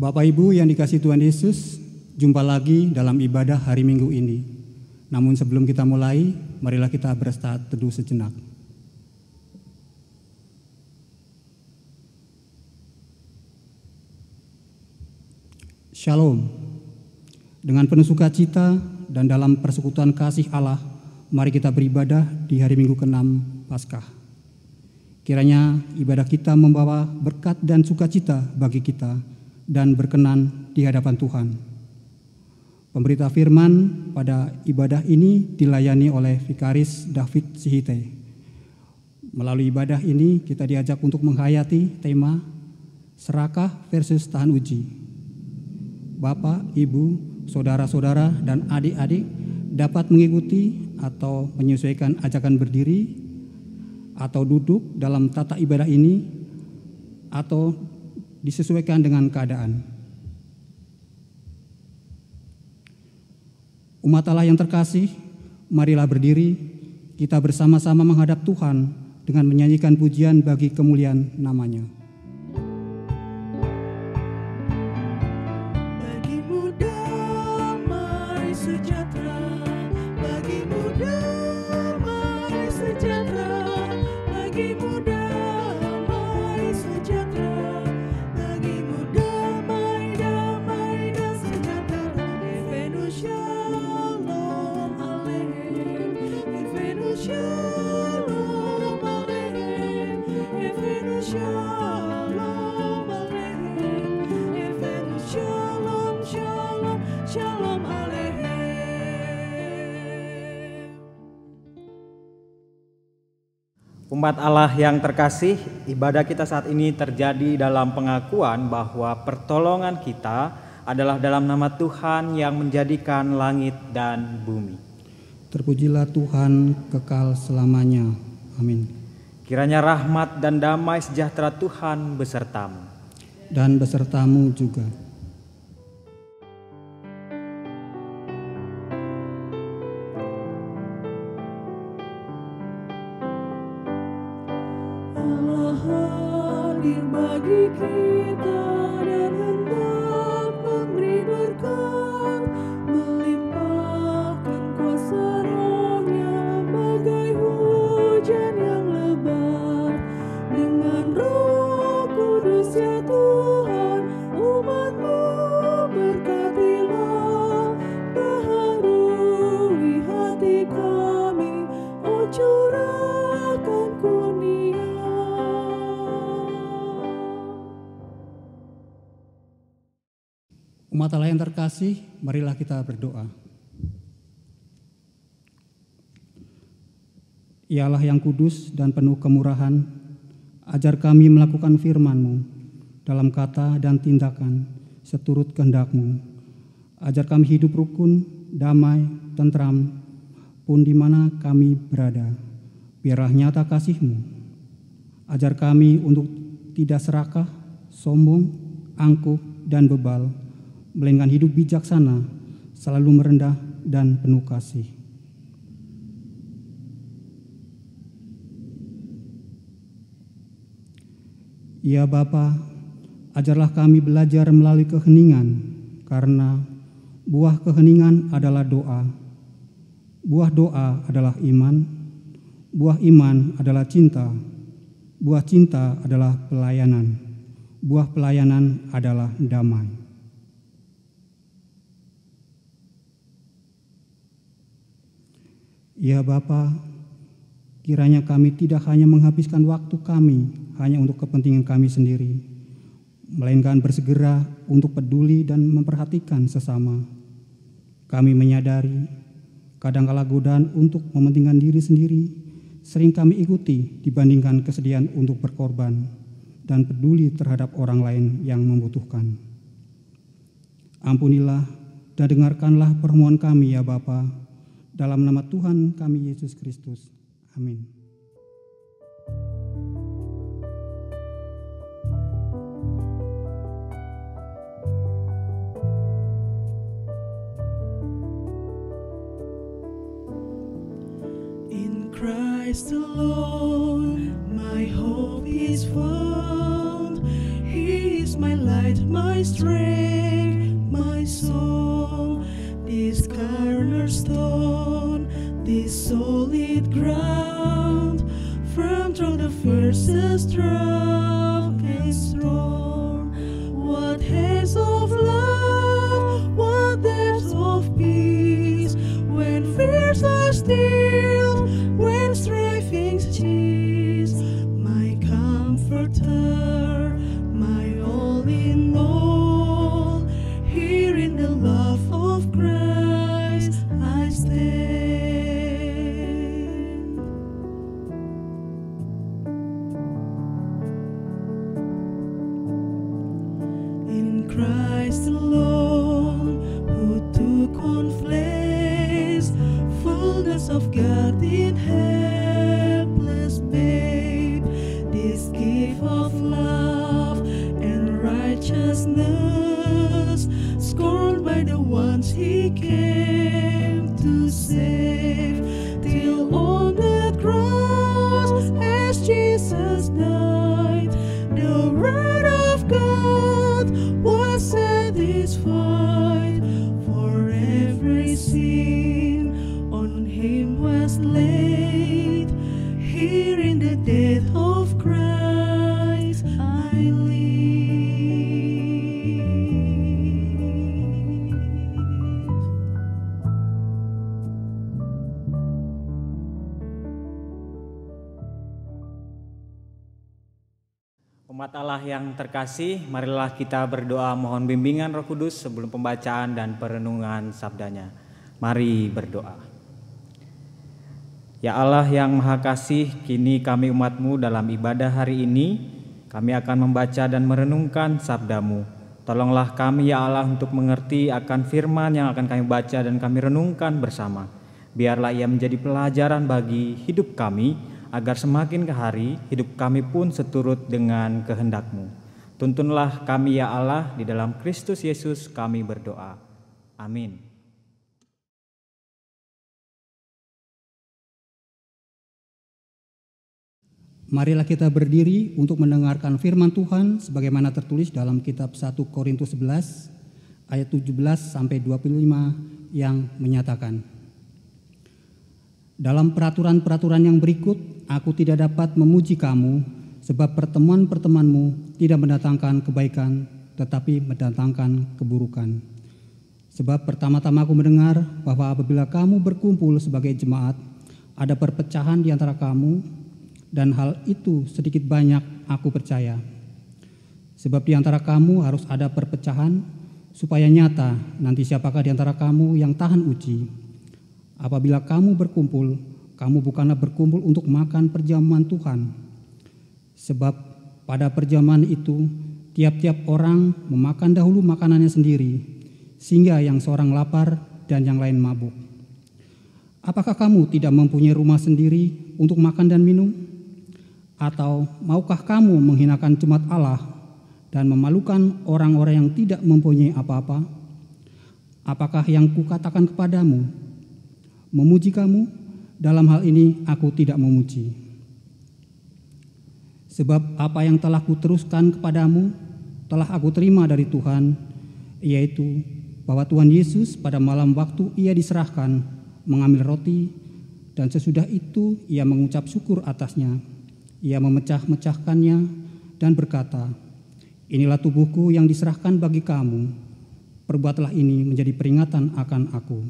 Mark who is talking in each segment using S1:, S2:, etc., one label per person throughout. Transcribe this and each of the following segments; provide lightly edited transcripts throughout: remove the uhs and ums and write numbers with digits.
S1: Bapak Ibu yang dikasihi Tuhan Yesus, jumpa lagi dalam ibadah hari Minggu ini. Namun sebelum kita mulai, marilah kita beristirahat teduh sejenak. Shalom. Dengan penuh sukacita dan dalam persekutuan kasih Allah, mari kita beribadah di hari Minggu ke-6 Paskah. Kiranya ibadah kita membawa berkat dan sukacita bagi kita dan berkenan di hadapan Tuhan. Pemberita firman pada ibadah ini dilayani oleh Vikaris David Sihite. Melalui ibadah ini kita diajak untuk menghayati tema serakah versus tahan uji. Bapak, Ibu, saudara-saudara, dan adik-adik dapat mengikuti atau menyesuaikan ajakan berdiri atau duduk dalam tata ibadah ini atau disesuaikan dengan keadaan. Umat Allah yang terkasih, marilah berdiri, kita bersama-sama menghadap Tuhan dengan menyanyikan pujian bagi kemuliaan namanya.
S2: Umat Allah yang terkasih, ibadah kita saat ini terjadi dalam pengakuan bahwa pertolongan kita adalah dalam nama Tuhan yang menjadikan langit dan bumi. Terpujilah Tuhan kekal selamanya. Amin. Kiranya rahmat dan damai sejahtera Tuhan besertamu. Dan besertamu juga.
S3: Hadir bagi kita dan hendak memberi berkat, melimpahkan kuasa Roh-Nya bagai hujan yang lebat. Dengan Roh Kudus ya Tuhan, umat-Mu berkatilah, baharui hati kami, oh curahkan kurnia.
S1: Umat Allah yang terkasih, marilah kita berdoa. Ya Allah yang kudus dan penuh kemurahan, ajar kami melakukan firman-Mu dalam kata dan tindakan seturut kehendak-Mu. Ajar kami hidup rukun, damai, tentram, pun di mana kami berada. Biarlah nyata kasih-Mu. Ajar kami untuk tidak serakah, sombong, angkuh, dan bebal, melainkan hidup bijaksana, selalu merendah dan penuh kasih. Ya Bapa, ajarlah kami belajar melalui keheningan, karena buah keheningan adalah doa, buah doa adalah iman, buah iman adalah cinta, buah cinta adalah pelayanan, buah pelayanan adalah damai. Ya Bapa, kiranya kami tidak hanya menghabiskan waktu kami hanya untuk kepentingan kami sendiri, melainkan bersegera untuk peduli dan memperhatikan sesama. Kami menyadari kadangkala godaan untuk mementingkan diri sendiri sering kami ikuti dibandingkan kesediaan untuk berkorban dan peduli terhadap orang lain yang membutuhkan. Ampunilah dan dengarkanlah permohonan kami ya Bapa, dalam nama Tuhan kami Yesus Kristus. Amin.
S3: In Christ alone, my hope is found. He is my light, my strength, my song. This cornerstone, this solid ground, firm through the fiercest drought and storm. What hands of love, what depths of peace, when fears are stilled, when strivings cease. My comforter, my all in all, here in the love of Christ I stand. In Christ alone, who took on flesh, fullness of God in helpless babe, this gift of love and righteousness, scorned by the ones he came to save, till on the cross as Jesus died, the word of God was satisfied, for every sin on him was laid. Here in the death of Christ I live.
S2: Umat Allah yang terkasih, marilah kita berdoa mohon bimbingan Roh Kudus sebelum pembacaan dan perenungan sabdanya. Mari berdoa. Ya Allah yang Maha Kasih, kini kami umat-Mu dalam ibadah hari ini, kami akan membaca dan merenungkan sabda-Mu. Tolonglah kami ya Allah untuk mengerti akan firman yang akan kami baca dan kami renungkan bersama. Biarlah ia menjadi pelajaran bagi hidup kami, agar semakin ke hari hidup kami pun seturut dengan kehendak-Mu. Tuntunlah kami ya Allah, di dalam Kristus Yesus kami berdoa. Amin.
S1: Marilah kita berdiri untuk mendengarkan firman Tuhan sebagaimana tertulis dalam kitab 1 Korintus 11 ayat 17 sampai 25 yang menyatakan, dalam peraturan-peraturan yang berikut, aku tidak dapat memuji kamu, sebab pertemuan-pertemuanmu tidak mendatangkan kebaikan, tetapi mendatangkan keburukan. Sebab pertama-tama aku mendengar bahwa apabila kamu berkumpul sebagai jemaat, ada perpecahan di antara kamu, dan hal itu sedikit banyak aku percaya. Sebab di antara kamu harus ada perpecahan, supaya nyata nanti siapakah di antara kamu yang tahan uji. Apabila kamu berkumpul, kamu bukanlah berkumpul untuk makan perjamuan Tuhan. Sebab pada perjamuan itu, tiap-tiap orang memakan dahulu makanannya sendiri, sehingga yang seorang lapar dan yang lain mabuk. Apakah kamu tidak mempunyai rumah sendiri untuk makan dan minum? Atau maukah kamu menghinakan jemaat Allah dan memalukan orang-orang yang tidak mempunyai apa-apa? Apakah yang kukatakan kepadamu memuji kamu? Dalam hal ini aku tidak memuji. Sebab apa yang telah kuteruskan kepadamu telah aku terima dari Tuhan, yaitu bahwa Tuhan Yesus pada malam waktu ia diserahkan mengambil roti, dan sesudah itu ia mengucap syukur atasnya. Ia memecah-mecahkannya dan berkata, inilah tubuhku yang diserahkan bagi kamu, perbuatlah ini menjadi peringatan akan aku.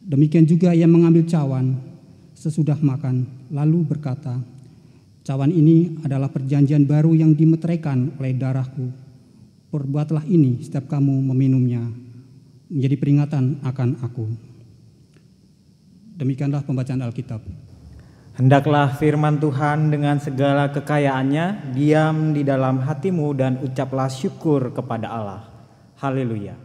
S1: Demikian juga ia mengambil cawan sesudah makan, lalu berkata, cawan ini adalah perjanjian baru yang dimeteraikan oleh darahku. Perbuatlah ini setiap kamu meminumnya, menjadi peringatan akan aku. Demikianlah pembacaan Alkitab.
S2: Hendaklah firman Tuhan dengan segala kekayaannya diam di dalam hatimu dan ucaplah syukur kepada Allah. Haleluya.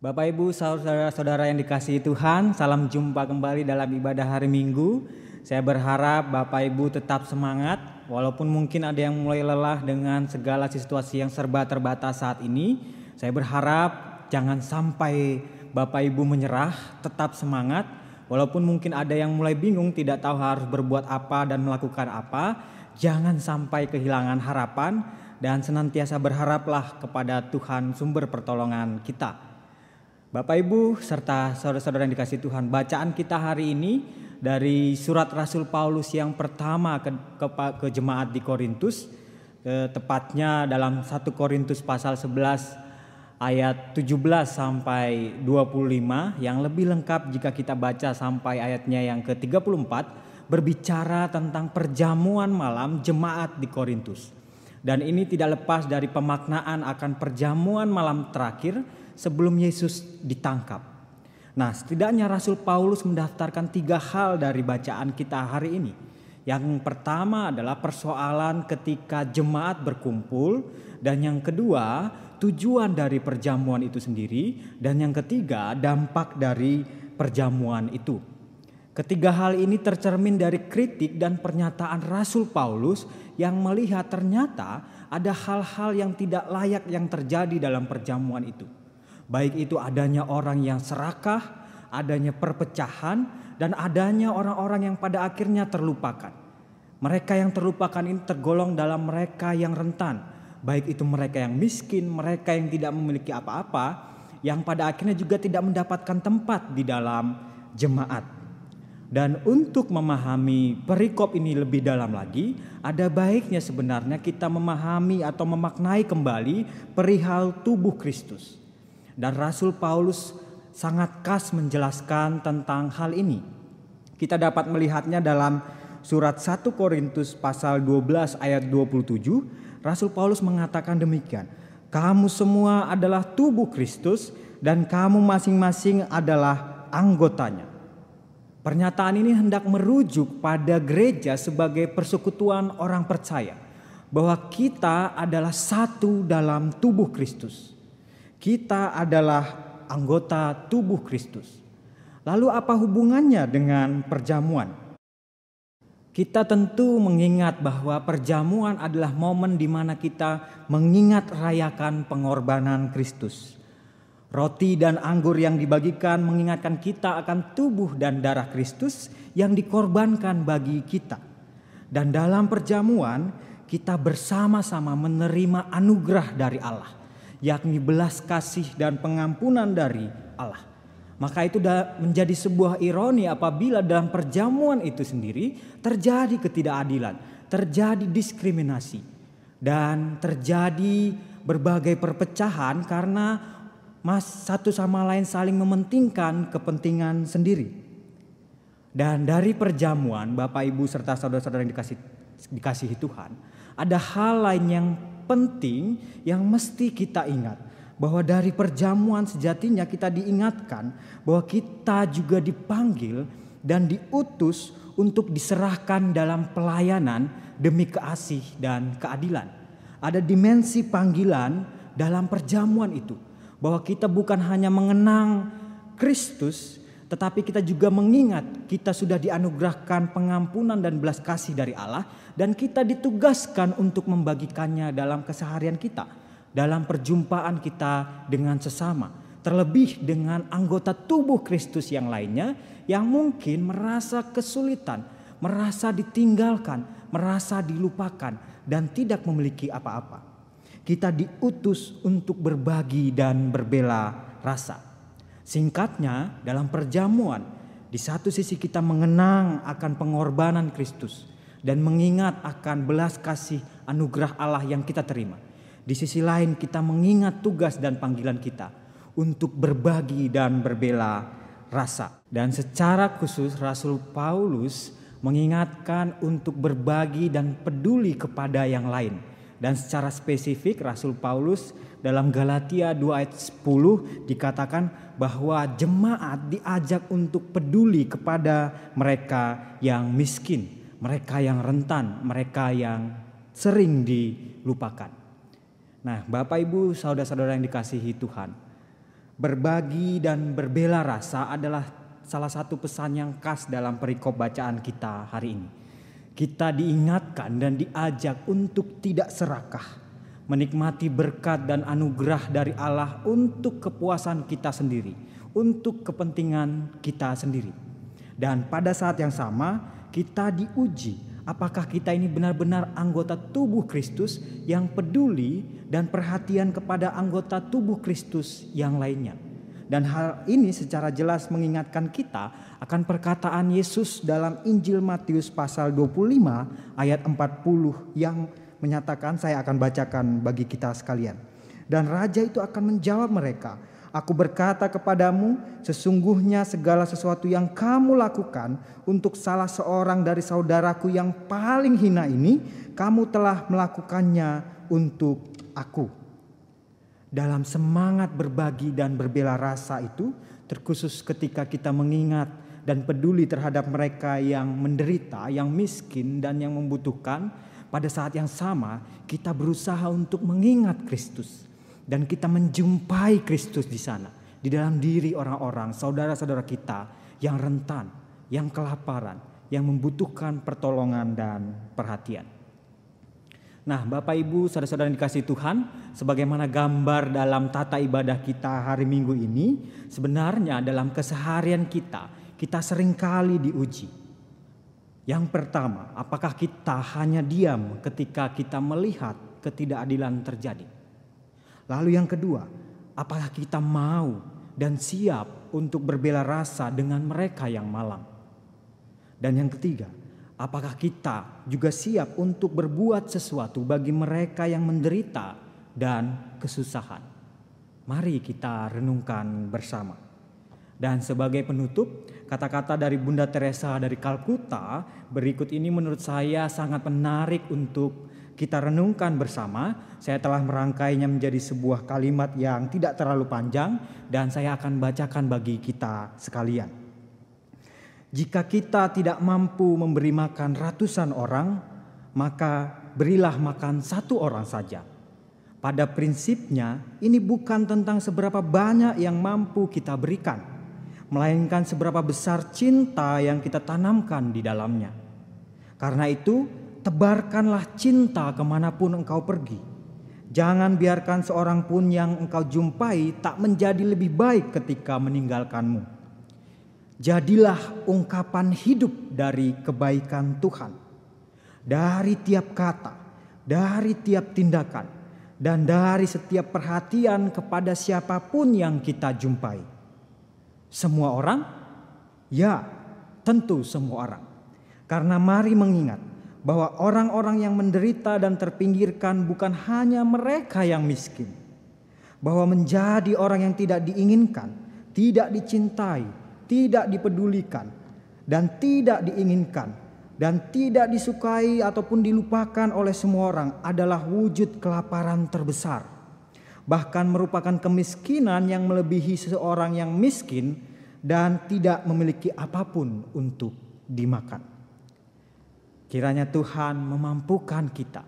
S2: Bapak Ibu, saudara-saudara yang dikasihi Tuhan, salam jumpa kembali dalam ibadah hari Minggu. Saya berharap Bapak Ibu tetap semangat walaupun mungkin ada yang mulai lelah dengan segala situasi yang serba terbatas saat ini, saya berharap jangan sampai Bapak Ibu menyerah, tetap semangat. Walaupun mungkin ada yang mulai bingung, tidak tahu harus berbuat apa dan melakukan apa, jangan sampai kehilangan harapan dan senantiasa berharaplah kepada Tuhan sumber pertolongan kita. Bapak Ibu serta saudara-saudara yang dikasihi Tuhan, bacaan kita hari ini dari surat Rasul Paulus yang pertama ke jemaat di Korintus, tepatnya dalam 1 Korintus pasal 11 ayat 17 sampai 25, yang lebih lengkap jika kita baca sampai ayatnya yang ke-34, berbicara tentang perjamuan malam jemaat di Korintus. Dan ini tidak lepas dari pemaknaan akan perjamuan malam terakhir sebelum Yesus ditangkap. Nah, setidaknya Rasul Paulus mendaftarkan 3 hal dari bacaan kita hari ini. Yang pertama adalah persoalan ketika jemaat berkumpul, dan yang kedua tujuan dari perjamuan itu sendiri, dan yang ketiga dampak dari perjamuan itu. Ketiga hal ini tercermin dari kritik dan pernyataan Rasul Paulus yang melihat ternyata ada hal-hal yang tidak layak yang terjadi dalam perjamuan itu. Baik itu adanya orang yang serakah, adanya perpecahan, dan adanya orang-orang yang pada akhirnya terlupakan. Mereka yang terlupakan ini tergolong dalam mereka yang rentan. Baik itu mereka yang miskin, mereka yang tidak memiliki apa-apa, yang pada akhirnya juga tidak mendapatkan tempat di dalam jemaat. Dan untuk memahami perikop ini lebih dalam lagi, ada baiknya sebenarnya kita memahami atau memaknai kembali perihal tubuh Kristus. Dan Rasul Paulus sangat khas menjelaskan tentang hal ini. Kita dapat melihatnya dalam surat 1 Korintus pasal 12 ayat 27, Rasul Paulus mengatakan demikian, "Kamu semua adalah tubuh Kristus dan kamu masing-masing adalah anggotanya." Pernyataan ini hendak merujuk pada gereja sebagai persekutuan orang percaya, bahwa kita adalah satu dalam tubuh Kristus. Kita adalah anggota tubuh Kristus. Lalu apa hubungannya dengan perjamuan? Kita tentu mengingat bahwa perjamuan adalah momen di mana kita mengingat rayakan pengorbanan Kristus. Roti dan anggur yang dibagikan mengingatkan kita akan tubuh dan darah Kristus yang dikorbankan bagi kita. Dan dalam perjamuan kita bersama-sama menerima anugerah dari Allah, yakni belas kasih dan pengampunan dari Allah. Maka itu menjadi sebuah ironi apabila dalam perjamuan itu sendiri terjadi ketidakadilan, terjadi diskriminasi, dan terjadi berbagai perpecahan karena satu sama lain saling mementingkan kepentingan sendiri. Dan dari perjamuan, Bapak Ibu serta saudara-saudara yang dikasihi Tuhan, ada hal lain yang penting yang mesti kita ingat. Bahwa dari perjamuan sejatinya kita diingatkan bahwa kita juga dipanggil dan diutus untuk diserahkan dalam pelayanan demi kasih dan keadilan. Ada dimensi panggilan dalam perjamuan itu. Bahwa kita bukan hanya mengenang Kristus, tetapi kita juga mengingat kita sudah dianugerahkan pengampunan dan belas kasih dari Allah, dan kita ditugaskan untuk membagikannya dalam keseharian kita, dalam perjumpaan kita dengan sesama, terlebih dengan anggota tubuh Kristus yang lainnya yang mungkin merasa kesulitan, merasa ditinggalkan, merasa dilupakan, dan tidak memiliki apa-apa. Kita diutus untuk berbagi dan berbela rasa. Singkatnya, dalam perjamuan, di satu sisi kita mengenang akan pengorbanan Kristus dan mengingat akan belas kasih anugerah Allah yang kita terima. Di sisi lain kita mengingat tugas dan panggilan kita untuk berbagi dan berbela rasa. Dan secara khusus Rasul Paulus mengingatkan untuk berbagi dan peduli kepada yang lain. Dan secara spesifik Rasul Paulus dalam Galatia 2 ayat 10 dikatakan bahwa jemaat diajak untuk peduli kepada mereka yang miskin, mereka yang rentan, mereka yang sering dilupakan. Nah, Bapak Ibu saudara-saudara yang dikasihi Tuhan, berbagi dan berbela rasa adalah salah satu pesan yang khas dalam perikop bacaan kita hari ini. Kita diingatkan dan diajak untuk tidak serakah, menikmati berkat dan anugerah dari Allah untuk kepuasan kita sendiri, untuk kepentingan kita sendiri. Dan pada saat yang sama kita diuji, apakah kita ini benar-benar anggota tubuh Kristus yang peduli dan perhatian kepada anggota tubuh Kristus yang lainnya. Dan hal ini secara jelas mengingatkan kita akan perkataan Yesus dalam Injil Matius pasal 25 ayat 40 yang menyatakan, saya akan bacakan bagi kita sekalian. Dan raja itu akan menjawab mereka, "Aku berkata kepadamu, sesungguhnya segala sesuatu yang kamu lakukan untuk salah seorang dari saudaraku yang paling hina ini, kamu telah melakukannya untuk aku." Dalam semangat berbagi dan berbela rasa itu, terkhusus ketika kita mengingat dan peduli terhadap mereka yang menderita, yang miskin dan yang membutuhkan, pada saat yang sama kita berusaha untuk mengingat Kristus. Dan kita menjumpai Kristus di sana, di dalam diri orang-orang, saudara-saudara kita yang rentan, yang kelaparan, yang membutuhkan pertolongan dan perhatian. Nah, Bapak Ibu, saudara-saudara yang dikasihi Tuhan, sebagaimana gambar dalam tata ibadah kita hari Minggu ini, sebenarnya dalam keseharian kita seringkali diuji. Yang pertama, apakah kita hanya diam ketika kita melihat ketidakadilan terjadi? Lalu yang kedua, apakah kita mau dan siap untuk berbela rasa dengan mereka yang malang? Dan yang ketiga, apakah kita juga siap untuk berbuat sesuatu bagi mereka yang menderita dan kesusahan? Mari kita renungkan bersama. Dan sebagai penutup, kata-kata dari Bunda Teresa dari Kalkuta berikut ini menurut saya sangat menarik untuk kita renungkan bersama. Saya telah merangkainya menjadi sebuah kalimat yang tidak terlalu panjang dan saya akan bacakan bagi kita sekalian. Jika kita tidak mampu memberi makan ratusan orang, maka berilah makan satu orang saja. Pada prinsipnya, ini bukan tentang seberapa banyak yang mampu kita berikan, melainkan seberapa besar cinta yang kita tanamkan di dalamnya. Karena itu, tebarkanlah cinta kemanapun engkau pergi. Jangan biarkan seorang pun yang engkau jumpai tak menjadi lebih baik ketika meninggalkanmu. Jadilah ungkapan hidup dari kebaikan Tuhan. Dari tiap kata, dari tiap tindakan, dan dari setiap perhatian kepada siapapun yang kita jumpai. Semua orang? Ya, tentu semua orang. Karena mari mengingat bahwa orang-orang yang menderita dan terpinggirkan bukan hanya mereka yang miskin. Bahwa menjadi orang yang tidak diinginkan, tidak dicintai, tidak dipedulikan, dan tidak diinginkan, dan tidak disukai ataupun dilupakan oleh semua orang adalah wujud kelaparan terbesar. Bahkan merupakan kemiskinan yang melebihi seseorang yang miskin dan tidak memiliki apapun untuk dimakan. Kiranya Tuhan memampukan kita,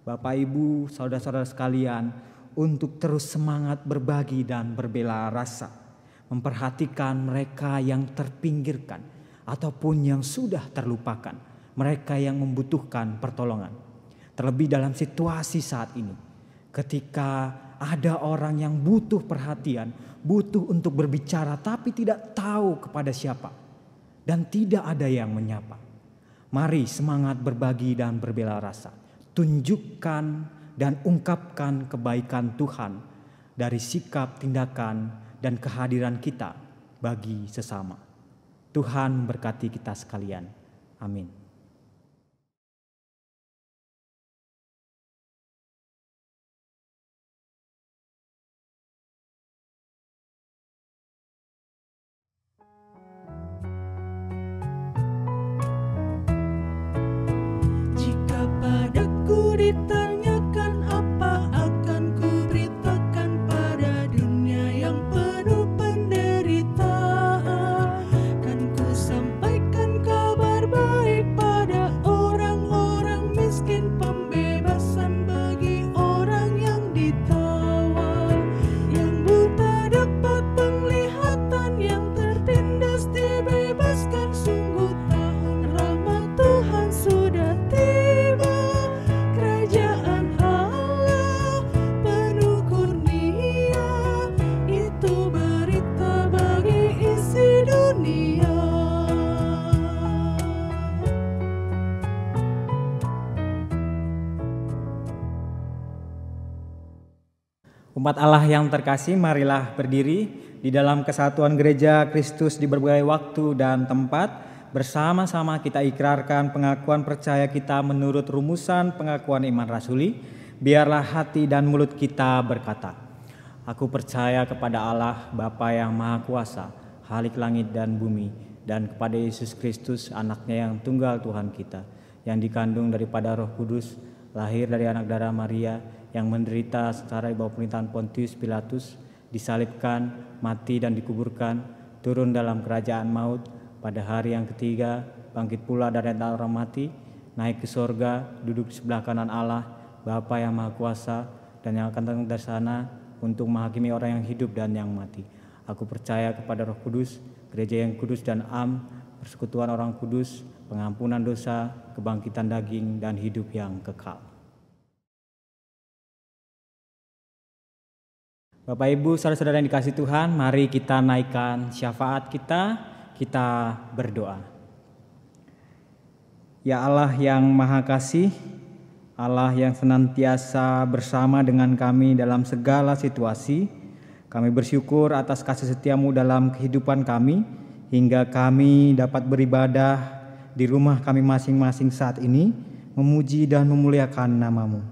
S2: Bapak Ibu, saudara-saudara sekalian, untuk terus semangat berbagi dan berbela rasa. Memperhatikan mereka yang terpinggirkan ataupun yang sudah terlupakan, mereka yang membutuhkan pertolongan. Terlebih dalam situasi saat ini, ketika ada orang yang butuh perhatian, butuh untuk berbicara tapi tidak tahu kepada siapa, dan tidak ada yang menyapa. Mari semangat berbagi dan berbela rasa. Tunjukkan dan ungkapkan kebaikan Tuhan dari sikap, tindakan, dan kehadiran kita bagi sesama. Tuhan berkati kita sekalian. Amin.
S3: Jika padaku ditanyakan apa akan ku beritakan pada dunia yang penuh penderitaan, kan ku sampaikan kabar baik
S2: Umat Allah yang terkasih, marilah berdiri di dalam kesatuan gereja Kristus di berbagai waktu dan tempat. Bersama-sama kita ikrarkan pengakuan percaya kita menurut rumusan pengakuan iman rasuli. Biarlah hati dan mulut kita berkata, aku percaya kepada Allah, Bapa yang Maha Kuasa, Khalik langit dan bumi, dan kepada Yesus Kristus, anaknya yang tunggal Tuhan kita, yang dikandung daripada Roh Kudus, lahir dari anak darah Maria, yang menderita secara di bawah pemerintahan Pontius Pilatus, disalibkan, mati dan dikuburkan, turun dalam kerajaan maut, pada hari yang ketiga bangkit pula dari antara orang mati, naik ke sorga, duduk di sebelah kanan Allah, Bapa yang Maha Kuasa, dan yang akan datang dari sana untuk menghakimi orang yang hidup dan yang mati. Aku percaya kepada Roh Kudus, gereja yang kudus dan am, persekutuan orang kudus, pengampunan dosa, kebangkitan daging, dan hidup yang kekal. Bapak Ibu, saudara-saudara yang dikasihi Tuhan, mari kita naikkan syafaat kita berdoa. Ya Allah yang Maha Kasih, Allah yang senantiasa bersama dengan kami dalam segala situasi, kami bersyukur atas kasih setia-Mu dalam kehidupan kami, hingga kami dapat beribadah di rumah kami masing-masing saat ini, memuji dan memuliakan nama-Mu.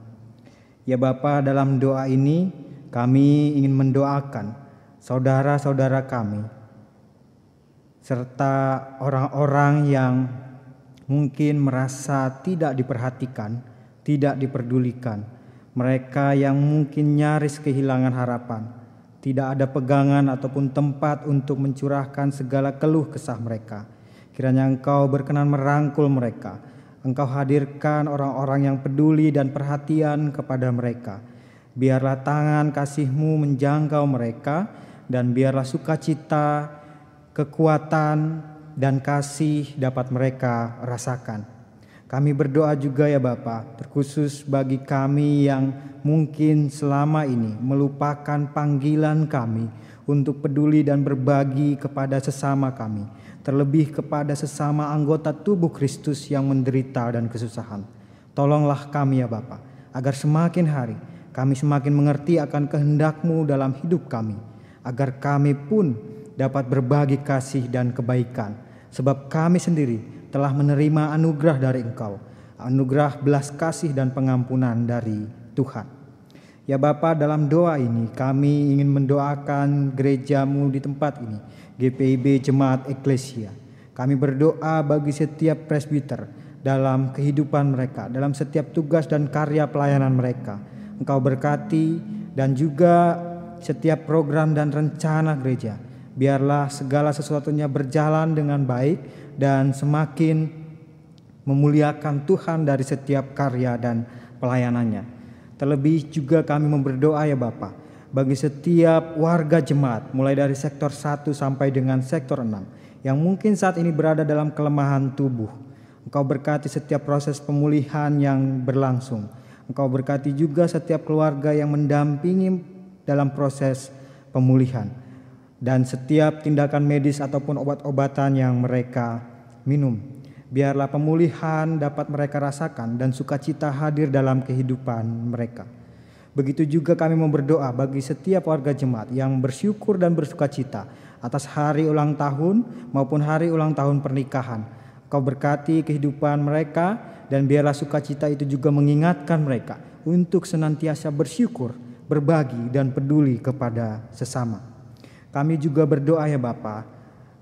S2: Ya Bapa, dalam doa ini, kami ingin mendoakan saudara-saudara kami, serta orang-orang yang mungkin merasa tidak diperhatikan, tidak diperdulikan. Mereka yang mungkin nyaris kehilangan harapan, tidak ada pegangan ataupun tempat untuk mencurahkan segala keluh kesah mereka. Kiranya Engkau berkenan merangkul mereka. Engkau hadirkan orang-orang yang peduli dan perhatian kepada mereka. Biarlah tangan kasih-Mu menjangkau mereka, dan biarlah sukacita, kekuatan, dan kasih dapat mereka rasakan. Kami berdoa juga ya Bapa, terkhusus bagi kami yang mungkin selama ini melupakan panggilan kami untuk peduli dan berbagi kepada sesama kami, terlebih kepada sesama anggota tubuh Kristus yang menderita dan kesusahan. Tolonglah kami ya Bapa, agar semakin hari kami semakin mengerti akan kehendak-Mu dalam hidup kami, agar kami pun dapat berbagi kasih dan kebaikan, sebab kami sendiri telah menerima anugerah dari Engkau, anugerah belas kasih dan pengampunan dari Tuhan. Ya Bapa, dalam doa ini kami ingin mendoakan gereja-Mu di tempat ini, GPIB Jemaat Eklesia. Kami berdoa bagi setiap presbiter dalam kehidupan mereka, dalam setiap tugas dan karya pelayanan mereka. Engkau berkati dan juga setiap program dan rencana gereja. Biarlah segala sesuatunya berjalan dengan baik dan semakin memuliakan Tuhan dari setiap karya dan pelayanannya. Terlebih juga kami berdoa ya Bapa, bagi setiap warga jemaat mulai dari sektor 1 sampai dengan sektor 6 yang mungkin saat ini berada dalam kelemahan tubuh. Engkau berkati setiap proses pemulihan yang berlangsung. Engkau berkati juga setiap keluarga yang mendampingi dalam proses pemulihan, dan setiap tindakan medis ataupun obat-obatan yang mereka minum. Biarlah pemulihan dapat mereka rasakan dan sukacita hadir dalam kehidupan mereka. Begitu juga kami berdoa bagi setiap warga jemaat yang bersyukur dan bersukacita atas hari ulang tahun maupun hari ulang tahun pernikahan. Engkau berkati kehidupan mereka, dan biarlah sukacita itu juga mengingatkan mereka untuk senantiasa bersyukur, berbagi, dan peduli kepada sesama. Kami juga berdoa ya Bapa,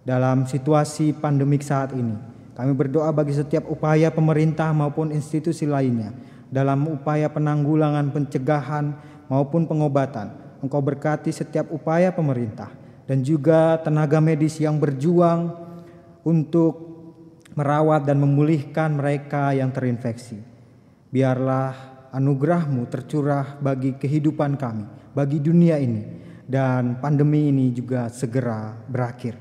S2: dalam situasi pandemik saat ini, kami berdoa bagi setiap upaya pemerintah maupun institusi lainnya dalam upaya penanggulangan, pencegahan maupun pengobatan. Engkau berkati setiap upaya pemerintah dan juga tenaga medis yang berjuang untuk merawat dan memulihkan mereka yang terinfeksi. Biarlah anugerah-Mu tercurah bagi kehidupan kami, bagi dunia ini, dan pandemi ini juga segera berakhir.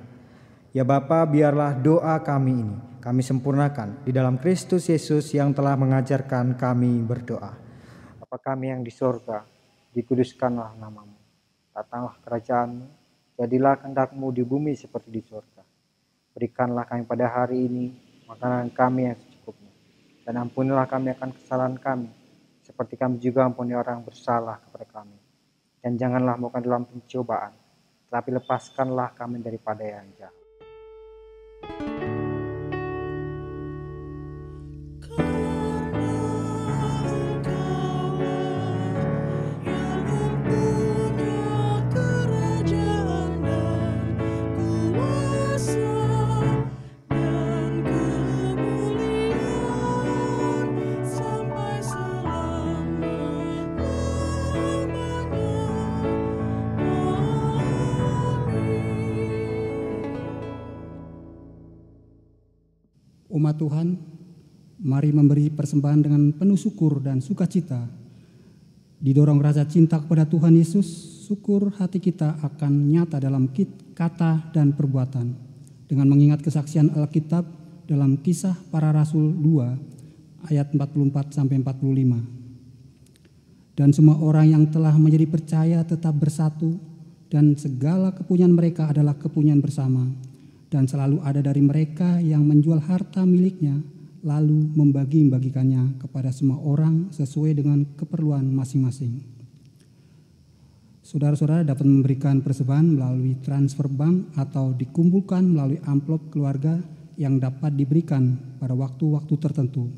S2: Ya Bapa, biarlah doa kami ini kami sempurnakan di dalam Kristus Yesus yang telah mengajarkan kami berdoa. Bapa kami yang di sorga, dikuduskanlah nama-Mu. Datanglah kerajaan-Mu, jadilah kehendak-Mu di bumi seperti di sorga. Berikanlah kami pada hari ini makanan kami yang secukupnya, dan ampunilah kami akan kesalahan kami, seperti kami juga ampuni orang bersalah kepada kami.
S4: dan janganlah mau kami dalam pencobaan, tetapi lepaskanlah kami daripada yang jahat.
S1: Umat Tuhan, mari memberi persembahan dengan penuh syukur dan sukacita. Didorong rasa cinta kepada Tuhan Yesus, syukur hati kita akan nyata dalam kata dan perbuatan. Dengan mengingat kesaksian Alkitab dalam Kisah Para Rasul 2 ayat 44-45. Dan semua orang yang telah menjadi percaya tetap bersatu, dan segala kepunyaan mereka adalah kepunyaan bersama. Dan selalu ada dari mereka yang menjual harta miliknya, lalu membagi-bagikannya kepada semua orang sesuai dengan keperluan masing-masing. Saudara-saudara dapat memberikan persembahan melalui transfer bank atau dikumpulkan melalui amplop keluarga yang dapat diberikan pada waktu-waktu tertentu.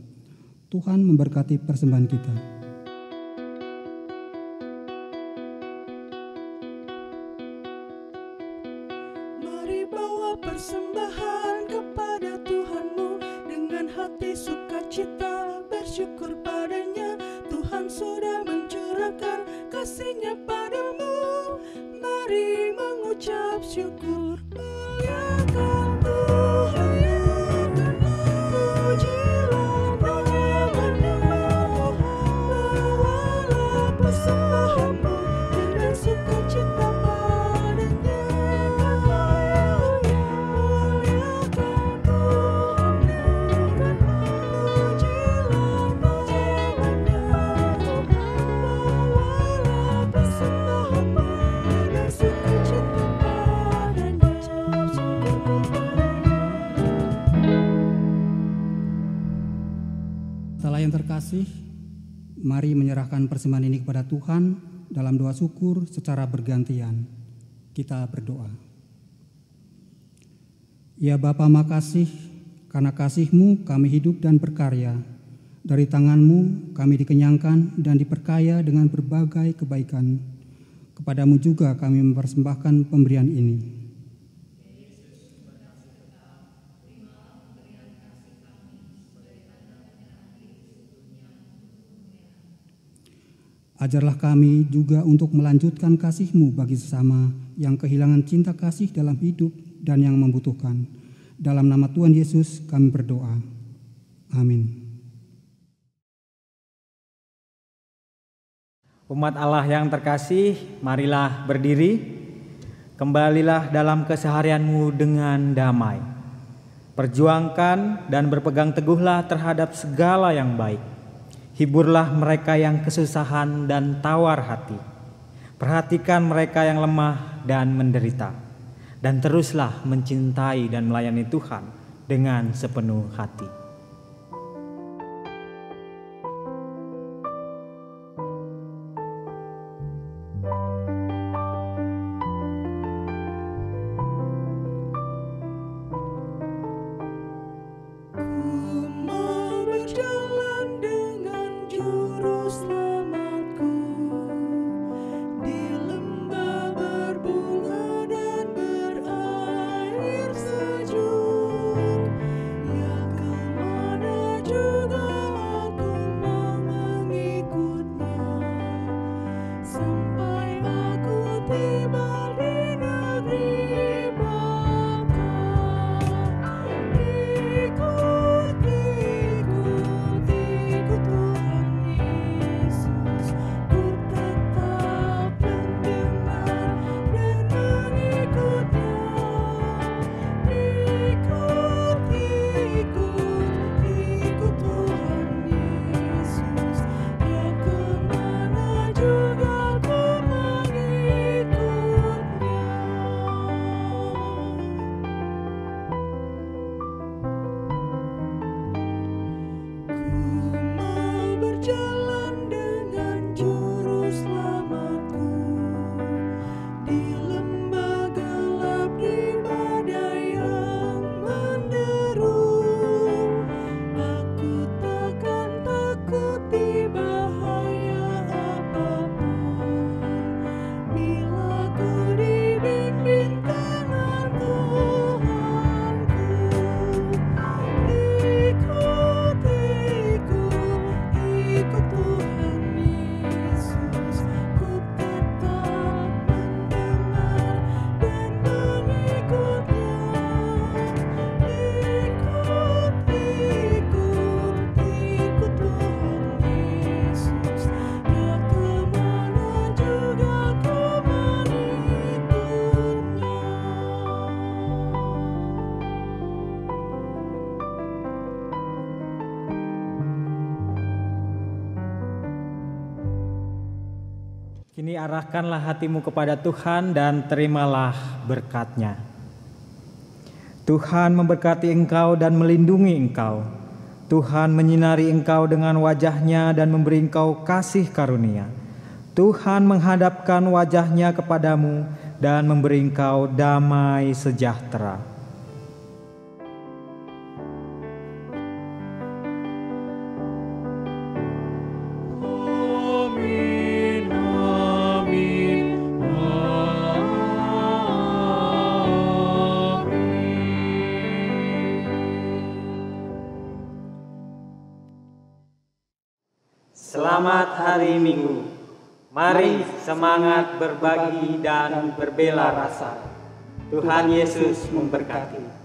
S1: Tuhan memberkati persembahan kita.
S3: Persembahan kepada Tuhanmu dengan hati sukacita, bersyukur padanya. Tuhan sudah mencurahkan kasih-Nya padamu. Mari mengucap syukur, muliakan Tuhan, pujilah nama-Nya. Bawalah persembahanmu dengan sukacita padanya.
S1: Setelah yang terkasih, mari menyerahkan persembahan ini kepada Tuhan dalam doa syukur secara bergantian. Kita berdoa. Ya Bapa, makasih karena kasih-Mu kami hidup dan berkarya. Dari tangan-Mu kami dikenyangkan dan diperkaya dengan berbagai kebaikan. Kepadamu juga kami mempersembahkan pemberian ini. Ajarlah kami juga untuk melanjutkan kasih-Mu bagi sesama yang kehilangan cinta kasih dalam hidup dan yang membutuhkan. Dalam nama Tuhan Yesus kami berdoa. Amin.
S2: Umat Allah yang terkasih, marilah berdiri. Kembalilah dalam keseharianmu dengan damai. Perjuangkan dan berpegang teguhlah terhadap segala yang baik. Hiburlah mereka yang kesusahan dan tawar hati. Perhatikan mereka yang lemah dan menderita. Dan teruslah mencintai dan melayani Tuhan dengan sepenuh hati.
S3: Sejuk, ya
S2: Kini arahkanlah hatimu kepada Tuhan dan terimalah berkat-Nya. Tuhan memberkati engkau dan melindungi engkau. Tuhan menyinari engkau dengan wajah-Nya dan memberi engkau kasih karunia. Tuhan menghadapkan wajah-Nya kepadamu dan memberi engkau damai sejahtera.
S3: Amin, amin,
S2: Selamat hari Minggu. Mari semangat berbagi dan berbela rasa. Tuhan Yesus memberkati.